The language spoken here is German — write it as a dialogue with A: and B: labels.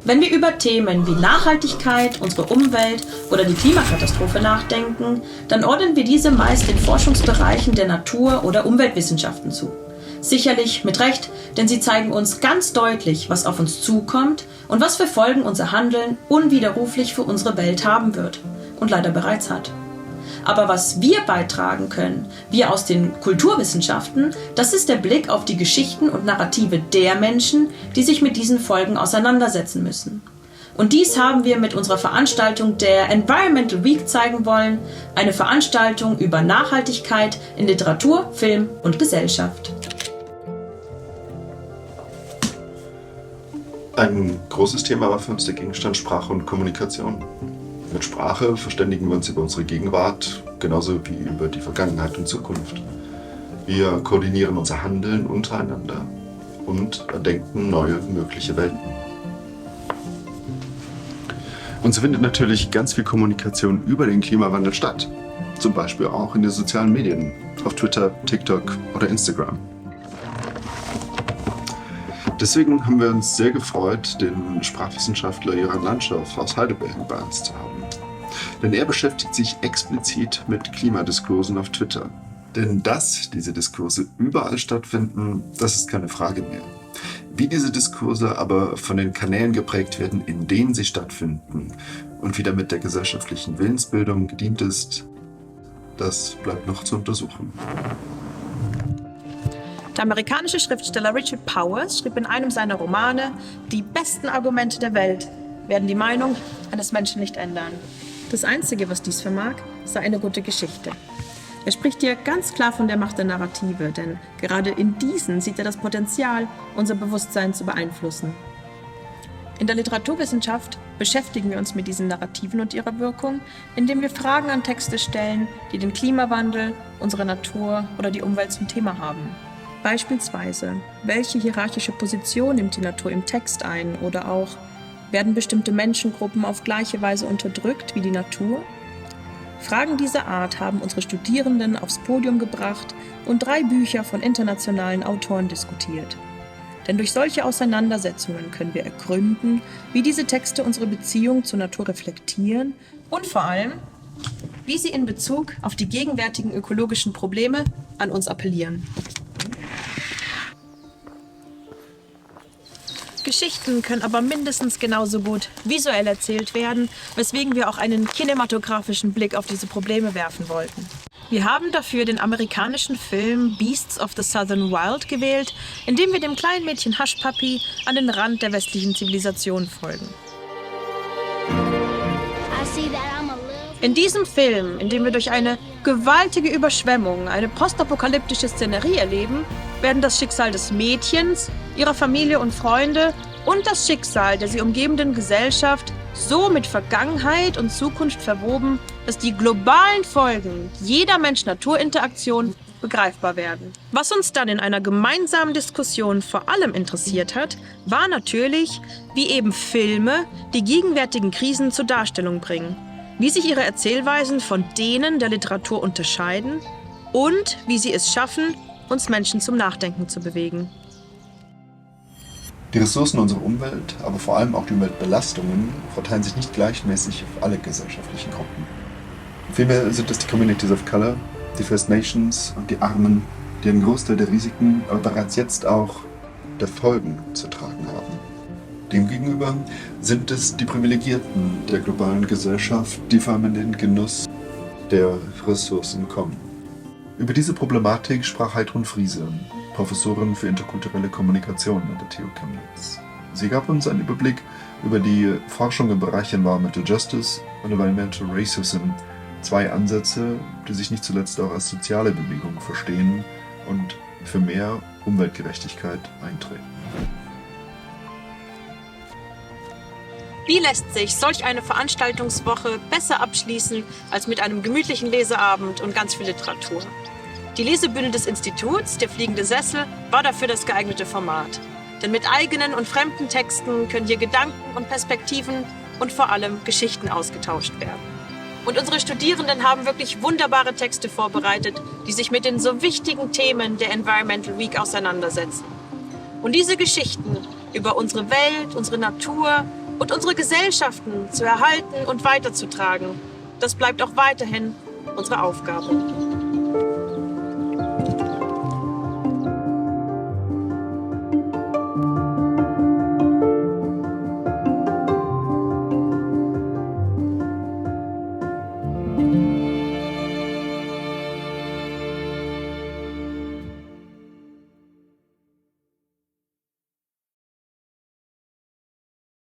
A: Wenn wir über Themen wie Nachhaltigkeit, unsere Umwelt oder die Klimakatastrophe nachdenken, dann ordnen wir diese meist den Forschungsbereichen der Natur- oder Umweltwissenschaften zu. Sicherlich mit Recht, denn sie zeigen uns ganz deutlich, was auf uns zukommt und was für Folgen unser Handeln unwiderruflich für unsere Welt haben wird und leider bereits hat. Aber was wir beitragen können, wir aus den Kulturwissenschaften, das ist der Blick auf die Geschichten und Narrative der Menschen, die sich mit diesen Folgen auseinandersetzen müssen. Und dies haben wir mit unserer Veranstaltung der Environmental Week zeigen wollen, eine Veranstaltung über Nachhaltigkeit in Literatur, Film und Gesellschaft.
B: Ein großes Thema war für uns der Gegenstand Sprache und Kommunikation. Mit Sprache verständigen wir uns über unsere Gegenwart, genauso wie über die Vergangenheit und Zukunft. Wir koordinieren unser Handeln untereinander und erdenken neue mögliche Welten. Und so findet natürlich ganz viel Kommunikation über den Klimawandel statt. Zum Beispiel auch in den sozialen Medien, auf Twitter, TikTok oder Instagram. Deswegen haben wir uns sehr gefreut, den Sprachwissenschaftler Jöran Landschow aus Heidelberg bei uns zu haben. Denn er beschäftigt sich explizit mit Klimadiskursen auf Twitter. Denn dass diese Diskurse überall stattfinden, das ist keine Frage mehr. Wie diese Diskurse aber von den Kanälen geprägt werden, in denen sie stattfinden und wie damit der gesellschaftlichen Willensbildung gedient ist, das bleibt noch zu untersuchen.
C: Der amerikanische Schriftsteller Richard Powers schrieb in einem seiner Romane, die besten Argumente der Welt werden die Meinung eines Menschen nicht ändern. Das Einzige, was dies vermag, sei eine gute Geschichte. Er spricht hier ganz klar von der Macht der Narrative, denn gerade in diesen sieht er das Potenzial, unser Bewusstsein zu beeinflussen. In der Literaturwissenschaft beschäftigen wir uns mit diesen Narrativen und ihrer Wirkung, indem wir Fragen an Texte stellen, die den Klimawandel, unsere Natur oder die Umwelt zum Thema haben. Beispielsweise, welche hierarchische Position nimmt die Natur im Text ein oder auch, werden bestimmte Menschengruppen auf gleiche Weise unterdrückt wie die Natur? Fragen dieser Art haben unsere Studierenden aufs Podium gebracht und 3 Bücher von internationalen Autoren diskutiert. Denn durch solche Auseinandersetzungen können wir ergründen, wie diese Texte unsere Beziehung zur Natur reflektieren und vor allem, wie sie in Bezug auf die gegenwärtigen ökologischen Probleme an uns appellieren. Geschichten können aber mindestens genauso gut visuell erzählt werden, weswegen wir auch einen kinematografischen Blick auf diese Probleme werfen wollten. Wir haben dafür den amerikanischen Film Beasts of the Southern Wild gewählt, in dem wir dem kleinen Mädchen Hushpuppi an den Rand der westlichen Zivilisation folgen. In diesem Film, in dem wir durch eine gewaltige Überschwemmung eine postapokalyptische Szenerie erleben, werden das Schicksal des Mädchens, ihrer Familie und Freunde und das Schicksal der sie umgebenden Gesellschaft so mit Vergangenheit und Zukunft verwoben, dass die globalen Folgen jeder Mensch-Natur-Interaktion begreifbar werden. Was uns dann in einer gemeinsamen Diskussion vor allem interessiert hat, war natürlich, wie eben Filme die gegenwärtigen Krisen zur Darstellung bringen, wie sich ihre Erzählweisen von denen der Literatur unterscheiden und wie sie es schaffen, uns Menschen zum Nachdenken zu bewegen.
B: Die Ressourcen unserer Umwelt, aber vor allem auch die Umweltbelastungen, verteilen sich nicht gleichmäßig auf alle gesellschaftlichen Gruppen. Vielmehr sind es die Communities of Color, die First Nations und die Armen, die einen Großteil der Risiken, aber bereits jetzt auch der Folgen zu tragen haben. Demgegenüber sind es die Privilegierten der globalen Gesellschaft, die vor allem in den Genuss der Ressourcen kommen. Über diese Problematik sprach Heidrun Friese, Professorin für interkulturelle Kommunikation an der TU Chemnitz. Sie gab uns einen Überblick über die Forschung im Bereich Environmental Justice und Environmental Racism, 2 Ansätze, die sich nicht zuletzt auch als soziale Bewegung verstehen und für mehr Umweltgerechtigkeit eintreten.
C: Wie lässt sich solch eine Veranstaltungswoche besser abschließen als mit einem gemütlichen Leseabend und ganz viel Literatur? Die Lesebühne des Instituts, der fliegende Sessel, war dafür das geeignete Format. Denn mit eigenen und fremden Texten können hier Gedanken und Perspektiven und vor allem Geschichten ausgetauscht werden. Und unsere Studierenden haben wirklich wunderbare Texte vorbereitet, die sich mit den so wichtigen Themen der Environmental Week auseinandersetzen. Und diese Geschichten über unsere Welt, unsere Natur und unsere Gesellschaften zu erhalten und weiterzutragen. Das bleibt auch weiterhin unsere Aufgabe.